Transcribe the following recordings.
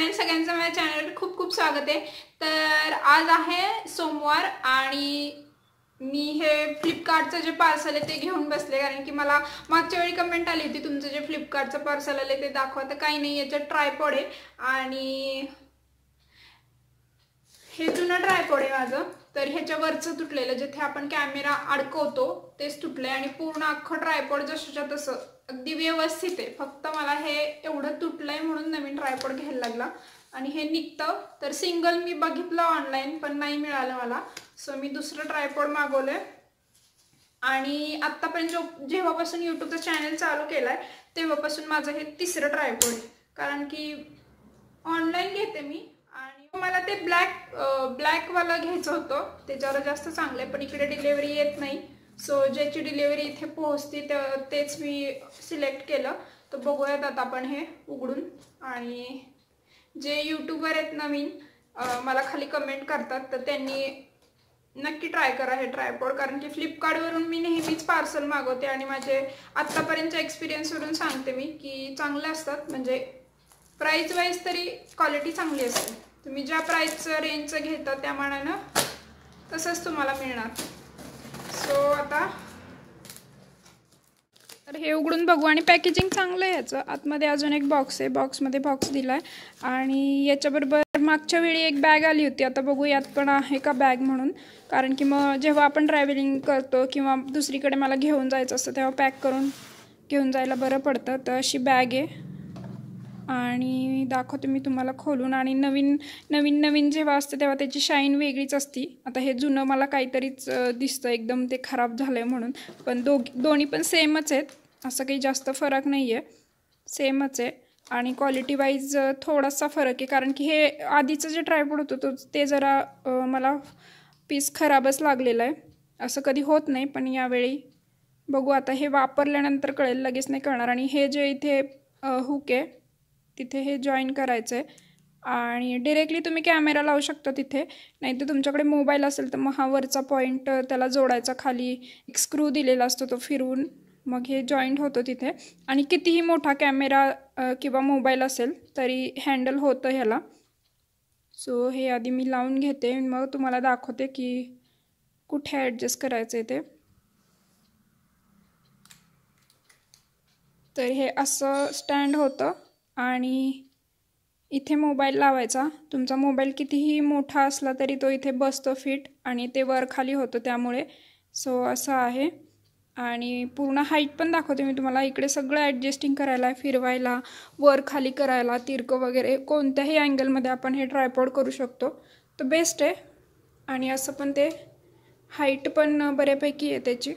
Channel सगळ्यांचं माझ्या चॅनलवर खूप खूप स्वागत आहे। तर आज आहे सोमवार आणि मी हे फ्लिपकार्टचं जे पार्सल आहे ते घेऊन बसले, कारण की मला मागच्या वेळी कमेंट आली होती तुमचं जे फ्लिपकार्टचं पार्सल आले ते दाखवा। तर काही नाही, याच्यात ट्रायपॉड आहे आणि हे जुनं ट्रायपॉड आहे माझं। तर ह्याच्यावरचं तुटलेलं जिथे आपण कॅमेरा अडकवतो तेच तुटलंय आणि पूर्ण अख्खं ट्रायपॉड जसंच्या तसं अगदी व्यवस्थित आहे। फक्त मला हे एवढं तुटलंय म्हणून नवीन ट्रायपॉड घ्यायला लागला आणि हे निघतं। तर सिंगल मी बघितलं ऑनलाईन पण नाही मिळालं मला, सो मी दुसरं ट्रायपॉड मागवलंय। आणि आत्तापर्यंत जेव्हापासून यूट्यूबचं चॅनल चालू केलाय तेव्हापासून माझं हे तिसरं ट्रायपॉड आहे, कारण की ऑनलाईन घेते मी आणि मला ते ब्लॅकवाला घ्यायचं होतं, त्याच्यावर जास्त चांगलं आहे पण इकडे डिलिव्हरी येत नाही। सो ज्याची डिलिव्हरी इथे पोहोचते तेच मी सिलेक्ट केलं। तर बघूयात आता आपण हे उघडून। आणि जे यूट्यूबर आहेत नवीन मला खाली कमेंट करतात तर त्यांनी नक्की ट्राय करा हे ट्रायपॉड, कारण की फ्लिपकार्टवरून मी नेहमीच पार्सल मागवते आणि माझे आत्तापर्यंतच्या एक्सपिरियन्सवरून सांगते मी की चांगले असतात। म्हणजे प्राइस वाईज तरी क्वालिटी चांगली असते, तुम्ही ज्या प्राइसचं रेंजचं घेता त्या मानानं तसंच तुम्हाला मिळणार। सो आता तर हे उघडून बघू आणि पॅकेजिंग चांगलं आहे याचं। आतमध्ये अजून एक बॉक्स आहे, बॉक्समध्ये बॉक्स दिला आहे आणि याच्याबरोबर मागच्या वेळी एक बॅग आली होती, आता बघू यात पण आहे का बॅग म्हणून, कारण की मग जेव्हा आपण ट्रॅव्हलिंग करतो किंवा दुसरीकडे मला घेऊन जायचं असतं तेव्हा पॅक करून घेऊन जायला बरं पडतं। तर अशी बॅग आहे आणि दाखवते मी तुम्हाला खोलून। आणि नवीन जेव्हा असतं तेव्हा त्याची शाईन वेगळीच असती। आता हे जुनं मला काहीतरीच दिसतं एकदम ते खराब झालं आहे म्हणून, पण दोन्ही पण सेमच आहेत, असं काही जास्त फरक नाही आहे, सेमच आहे। आणि क्वालिटी वाईज थोडासा फरक आहे, कारण की हे आधीचं जे ट्रायपॉड होतं ते जरा मला पीस खराबच लागलेलं आहे। असं कधी होत नाही पण यावेळी बघू आता, हे वापरल्यानंतर कळेल, लगेच नाही कळणार। आणि हे जे इथे हुक आहे तिथे हे जॉईन करायचं आहे आणि डिरेक्टली तुम्ही कॅमेरा लावू शकता तिथे, नाही तर तुमच्याकडे मोबाईल असेल तर मग हा वरचा पॉईंट त्याला जोडायचा, खाली एक स्क्रू दिलेला असतो तो फिरवून मग हे जॉईंट होतं तिथे। आणि कितीही मोठा कॅमेरा किंवा मोबाईल असेल तरी हँडल होतं ह्याला। सो हे आधी मी लावून घेते मग तुम्हाला दाखवते की कुठे ॲडजस्ट करायचं आहे ते। तर हे असं स्टँड होतं आणि इथे मोबाईल लावायचा, तुमचा मोबाईल कितीही मोठा असला तरी तो इथे बसतो फिट आणि ते वर खाली होतं त्यामुळे। सो असं आहे आणि पूर्ण हाईट पण दाखवते मी तुम्हाला। इकडे सगळं ॲडजस्टिंग करायला, फिरवायला, वर खाली करायला, तिरकं वगैरे कोणत्याही अँगलमध्ये आपण हे ट्रायपॉड करू शकतो, तर बेस्ट आहे। आणि असं पण ते हाईट पण बऱ्यापैकी आहे त्याची।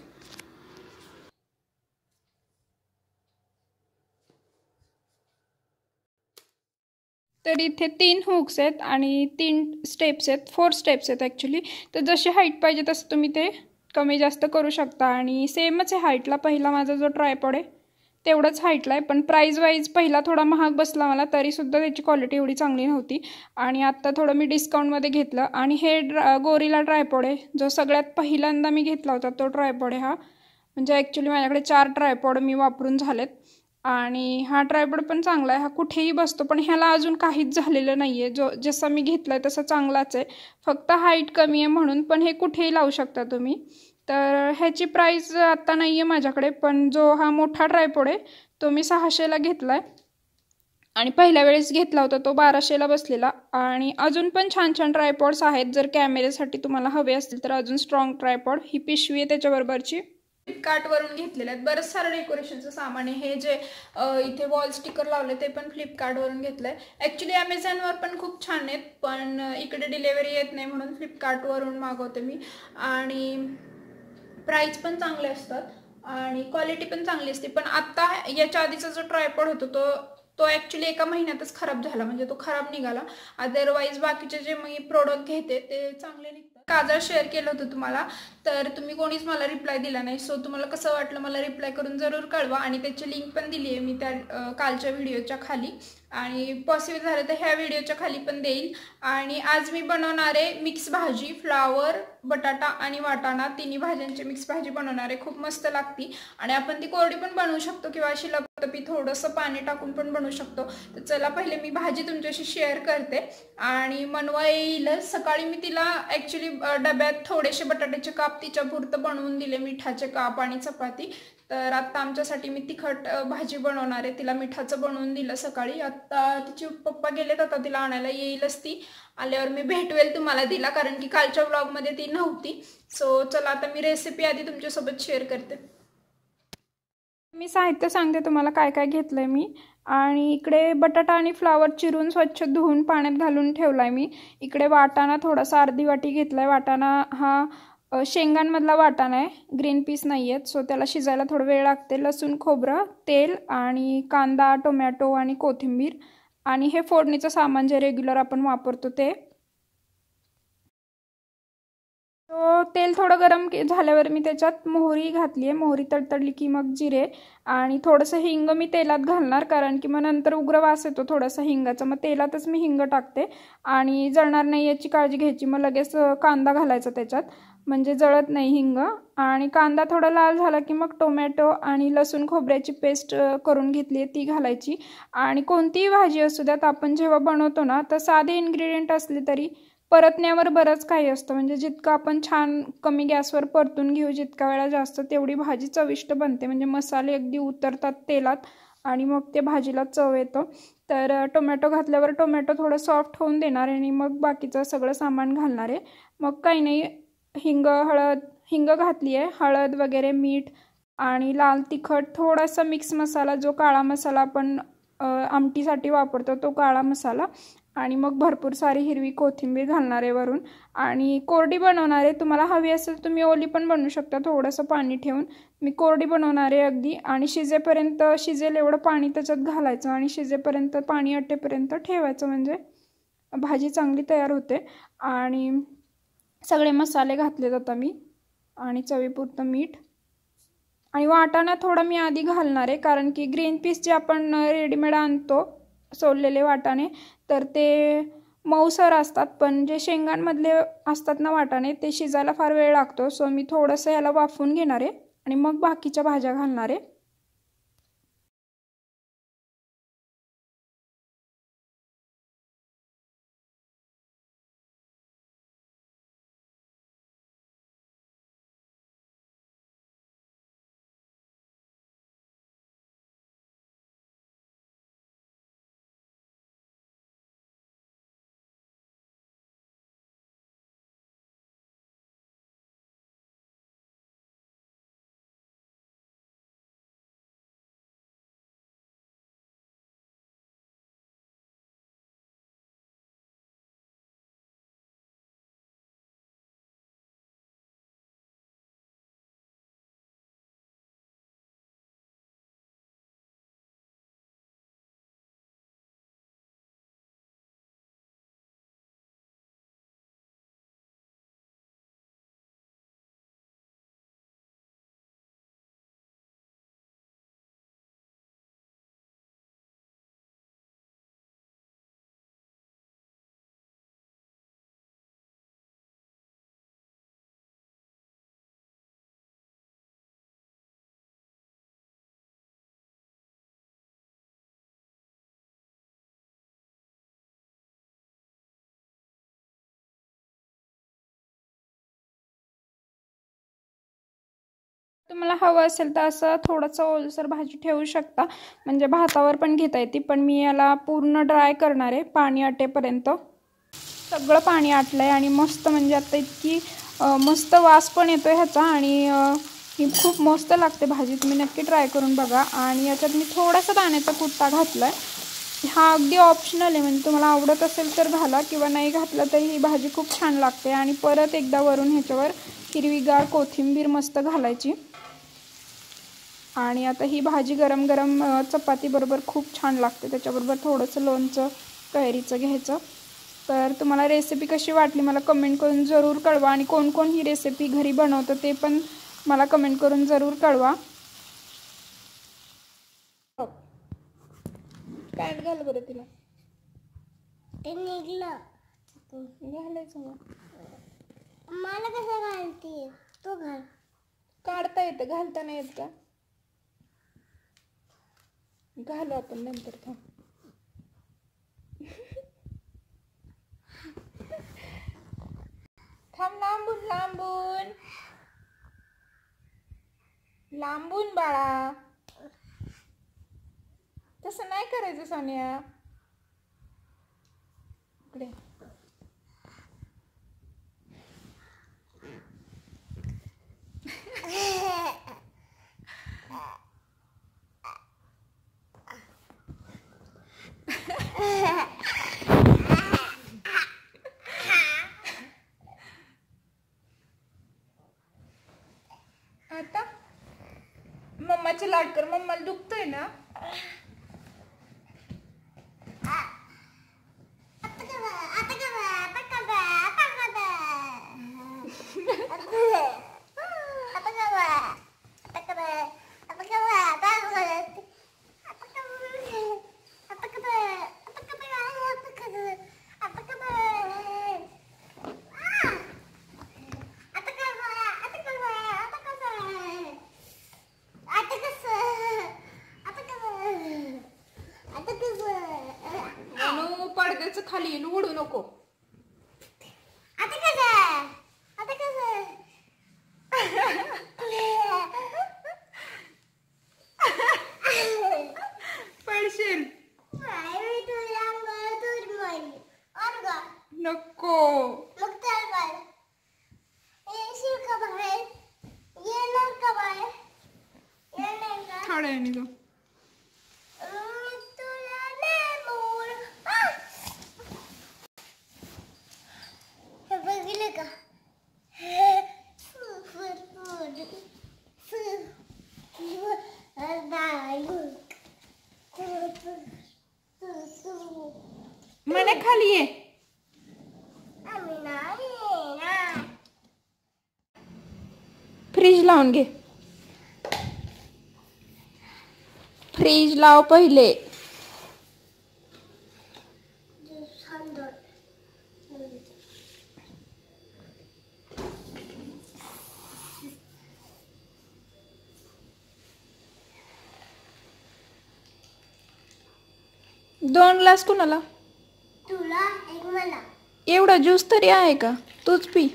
तर इथे 3 हुक्स आहेत आणि 3 स्टेप्स आहेत, 4 स्टेप्स आहेत ॲक्च्युली। तर जशी हाईट पाहिजे तसं तुम्ही ते कमी जास्त करू शकता आणि सेमच आहे हाईटला। पहिला माझा जो ट्रायपॉड आहे तेवढंच हाईटला आहे, पण प्राईज वाईज पहिला थोडा महाग बसला मला, तरीसुद्धा त्याची क्वालिटी एवढी चांगली नव्हती आणि आत्ता थोडं मी डिस्काउंटमध्ये घेतलं। आणि हे गोरिला ट्रायपॉड आहे, जो सगळ्यात पहिल्यांदा मी घेतला होता तो ट्रायपॉड आहे हा। म्हणजे ॲक्च्युली माझ्याकडे 4 ट्रायपॉड मी वापरून झालेत आणि हा ट्रायपॉड पण चांगला आहे, हा कुठेही बसतो, पण ह्याला अजून काहीच झालेलं नाही आहे, जसा मी घेतला आहे तसा चांगलाच आहे, फक्त हाईट कमी आहे म्हणून। पण हे कुठेही लावू शकता तुम्ही। तर ह्याची प्राईस आत्ता नाही आहे माझ्याकडे, पण जो हा मोठा ट्रायपॉड आहे तो मी 600ला घेतला आहे आणि पहिल्या वेळेस घेतला होता तो 1200ला बसलेला। आणि अजून पण छान छान ट्रायपॉड्स आहेत, जर कॅमेऱ्यासाठी तुम्हाला हवे असतील तर अजून स्ट्रॉंग ट्रायपॉड। ही पिशवी आहे त्याच्याबरोबरची, फ्लिपकार्टवरून घेतलेले आहेत। बरंच सारं डेकोरेशनचं सामान आहे, हे जे इथे वॉल स्टिकर लावले ते पण फ्लिपकार्टवरून घेतलं आहे। ॲक्च्युली ॲमेझॉनवर पण खूप छान आहेत, पण इकडे डिलेवरी येत नाही म्हणून फ्लिपकार्टवरून मागवते मी। आणि प्राईस पण चांगले असतात आणि क्वालिटी पण चांगली असते। पण आत्ता याच्या आधीचा जो ट्रायपॉड होतो तो ॲक्च्युली एका महिन्यातच खराब झाला, म्हणजे तो खराब निघाला। अदरवाईज बाकीचे जे मी प्रोडक्ट घेते ते चांगले निघतात। काजळ शेअर केलं होतं तुम्हाला, तर तुम्ही कोणीच मला रिप्लाय दिला नाही। सो तुम्हाला कसं वाटलं मला रिप्लाय करून जरूर कळवा आणि त्याची लिंक पण दिली आहे मी त्या कालच्या व्हिडिओच्या खाली। आणि पॉसिबल झालं तर ह्या व्हिडिओच्या खाली पण देईल। आणि आज मी बनवणार आहे मिक्स भाजी, फ्लावर, बटाटा आणि वाटाणा तिन्ही भाज्यांची मिक्स भाजी बनवणार आहे। खूप मस्त लागती आणि आपण ती कोरडी पण बनवू शकतो किंवा अशी लपतपी थोडंसं पाणी टाकून पण बनवू शकतो। तर चला पहिले मी भाजी तुमच्याशी शेअर करते आणि मनवा येईल। सकाळी मी तिला ॲक्च्युली डब्यात थोडेसे बटाट्याचे काप तिच्या पुरतं बनवून दिले, मिठाचे काप आणि चपाती। तर आता आमच्यासाठी मी तिखट भाजी बनवणार आहे। तिला मिठाचं बनवून दिलं सकाळी। आता तिचे पप्पा गेलेत, आता तिला आणायला येईलच ती। आल्यावर मी भेटवेल तुम्हाला तिला, कारण की कालच्या व्लॉगमध्ये ती नव्हती। सो चला आता मी रेसिपी आधी तुमच्यासोबत शेअर करते। मी साहित्य सांगते तुम्हाला काय काय घेतलंय मी। आणि इकडे बटाटा आणि फ्लावर चिरून स्वच्छ धुवून पाण्यात घालून ठेवलाय मी। इकडे वाटाणा थोडासा अर्धी वाटी घेतलाय। वाटाणा हा शेंगांमधला वाटाणा आहे, ग्रीन पीस नाही आहेत, सो त्याला शिजायला थोडा वेळ लागते। लसूण, खोबरं, तेल आणि कांदा, टोमॅटो आणि कोथिंबीर आणि हे फोडणीचं सामान जे रेग्युलर आपण वापरतो ते। तो तेल थोडं गरम झाल्यावर मी त्याच्यात मोहरी घातली आहे। मोहरी तडतडली की मग जिरे आणि थोडंसं हिंग मी तेलात घालणार, कारण की मग नंतर उग्र वास येतो थोडासा हिंगाचा। मग तेलातच मी हिंग टाकते आणि जळणार नाही याची काळजी घ्यायची। मग लगेच कांदा घालायचा त्याच्यात, म्हणजे जळत नाही हिंग। आणि कांदा थोडा लाल झाला की मग टोमॅटो आणि लसूण खोबऱ्याची पेस्ट करून घेतली आहे ती घालायची। आणि कोणतीही भाजी असू द्यात आपण जेव्हा बनवतो ना, तर साधे इन्ग्रेडियंट असले तरी परतण्यावर बरंच काही असतं। म्हणजे जितकं आपण छान कमी गॅसवर परतून घेऊ जितका वेळा जास्त, तेवढी भाजी चविष्ट बनते। म्हणजे मसाले अगदी उतरतात तेलात आणि मग ते भाजीला चव येतं। तर टोमॅटो घातल्यावर टोमॅटो थोडं सॉफ्ट होऊन देणार आणि मग बाकीचं सगळं सामान घालणार आहे। मग काही नाही, हिंग घातली आहे, हळद वगैरे, मीठ आणि लाल तिखट, थोडासा मिक्स मसाला जो काळा मसाला आपण आमटीसाठी वापरतो तो काळा मसाला, आणि मग भरपूर सारी हिरवी कोथिंबीर घालणार आहे वरून। आणि कोरडी बनवणार आहे, तुम्हाला हवी असेल तुम्ही ओली पण बनवू शकता थोडंसं पाणी ठेवून। मी कोरडी बनवणार आहे अगदी, आणि शिजेपर्यंत शिजेल एवढं पाणी त्याच्यात घालायचं आणि शिजेपर्यंत पाणी आटेपर्यंत ठेवायचं, म्हणजे भाजी चांगली तयार होते। आणि सगळे मसाले घातले आता मी, आणि चवीपुरतं मीठ। आणि वाटाणा थोडा मी आधी घालणार आहे, कारण की ग्रीन पीस जे आपण रेडीमेड आणतो सोललेले वाटाणे, तर ते मऊसर असतात, पण जे शेंगांमधले असतात ना वाटाणे ते शिजायला फार वेळ लागतो। सो मी थोडंसं याला वाफवून घेणार आहे आणि मग बाकीच्या भाज्या घालणार आहे। तुम्हाला हवं असेल तर असं थोडंसं ओलसर भाजी ठेवू शकता, म्हणजे भातावर पण घेता येते। पण मी याला पूर्ण ड्राय करणार आहे पाणी आटेपर्यंत। सगळं पाणी आटलं आहे आणि मस्त, म्हणजे आता इतकी मस्त वास पण येतो आहे ह्याचा, आणि ही खूप मस्त लागते भाजी। तुम्ही नक्की ट्राय करून बघा। आणि याच्यात मी थोडासा दाण्याचा कुट्टा घातला आहे, हा अगदी ऑप्शनल आहे, म्हणजे तुम्हाला आवडत असेल तर घाला किंवा नाही घातलं तरी ही भाजी खूप छान लागते। आणि परत एकदा वरून ह्याच्यावर हिरवीगार कोथिंबीर मस्त घालायची। आणि आता ही भाजी गरम गरम चपाती बरोबर खूप छान लागते, त्याच्याबरोबर थोडंसं लोणचं कैरीचं घ्यायचं। तर तुम्हाला रेसिपी कशी वाटली मला कमेंट करून ज़रूर कळवा, आणि कोण कोण ही रेसिपी घरी बनवतं ते पण मला कमेंट करून ज़रूर कळवा। पॅन्ट घाल बरं तिला. ते निघलं. घालायचं मग. मला कसं घालते? तू घाल. काढता येतं, घालता नाही येत का? घालू आपण नंतर. थांब. थांब. लांबून लांबून लांबून बाळा. तसं नाही करायचं सोनिया. इकडे. आता मम्माचे लाड कर. मम्माला दुखतंय ना. पडद्याचं खाली येईल, उडू नको. पडशील. नको. थोड्या वेळाने जाऊ. मला खाली ये. फ्रीज लावून घे. फ्रीज लाव पहिले. दोन ग्लास कुणाला? तुला, एक मला. एवढा ज्यूस तरी आहे का? तूच पी.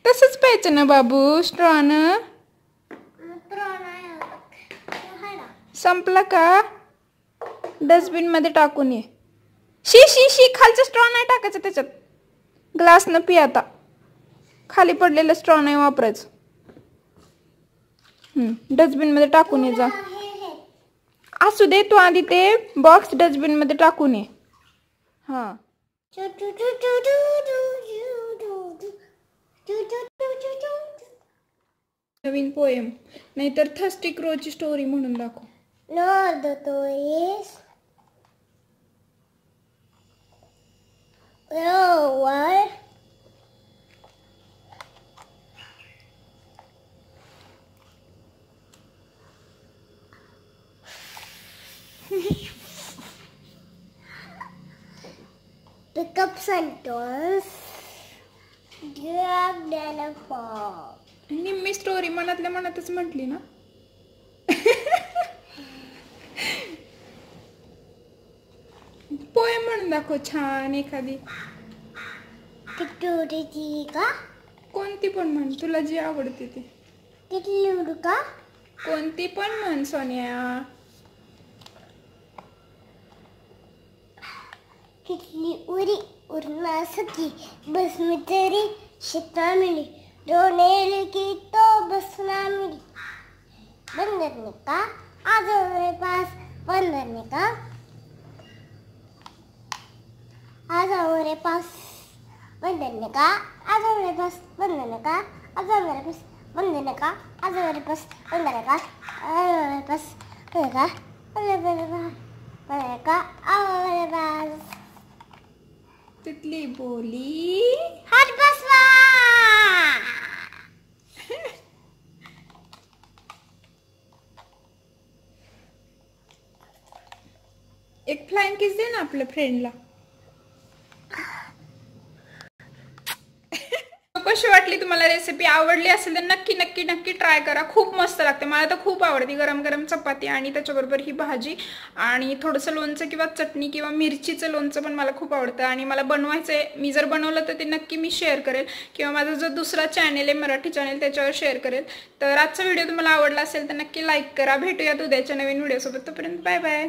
तसंच प्यायचं ना बाबू, स्ट्रॉनं. संपला का? डस्टबिन मध्ये टाकून ये. शी शी शी, खालचं स्ट्रॉ नाही टाकायचं त्याच्यात. ग्लास न पी आता. खाली पडलेलं स्ट्रॉ नाही वापरायचं. डस्टबिन मध्ये टाकून ये जा. असू दे, तू आधी ते बॉक्स डस्टबिन मध्ये टाकून ये. हा. नवीन पोएम, नाहीतर थर्स्टी क्रोची स्टोरी म्हणून दाखव. Lord of the Toys. Oh, what? Pick up some toys. Grab the ball. निम्मी स्टोरी मनातल्या मनातच म्हटली ना. पोएम म्हणून दाखव छान एखादी. किती का? कोणती पण म्हण, तुला जी आवडते ती. किती का? कोणती पण म्हण सोनिया. कितली उरी उरना सकी बस में तेरी शिकना मिली रोने की तो बस ना मिली बंदर ने कहा आ जाओ मेरे पास बंदर ने कहा आ जाओ मेरे पास बंधन का आजा मेरे पास, बंधन का आजा मेरे पास, बंधन का आजा मेरे पास, बंधन का आजा मेरे पास, बंधन का आजा मेरे पास, बंधन का आजा मेरे पास. तितली बोली हात बसवा. एक फ्लाइंग किस दे ना आपल्या फ्रेंडला. कशी वाटली तुम्हाला रेसिपी? आवडली असेल तर नक्की नक्की नक्की ट्राय करा. खूप मस्त लागते. मला तर खूप आवडते. गरम गरम चपाती आणि त्याच्याबरोबर ही भाजी आणि थोडंसं लोणचं किंवा चटणी किंवा मिरचीचं लोणचं पण मला खूप आवडतं आणि मला बनवायचं आहे. मी जर बनवलं तर ते नक्की मी शेअर करेल किंवा माझा जो दुसरा चॅनेल आहे मराठी चॅनेल त्याच्यावर शेअर करेल. तर आजचा व्हिडिओ तुम्हाला आवडला असेल तर नक्की लाईक करा. भेटूयात उद्याच्या नवीन व्हिडिओसोबत. तोपर्यंत बाय बाय.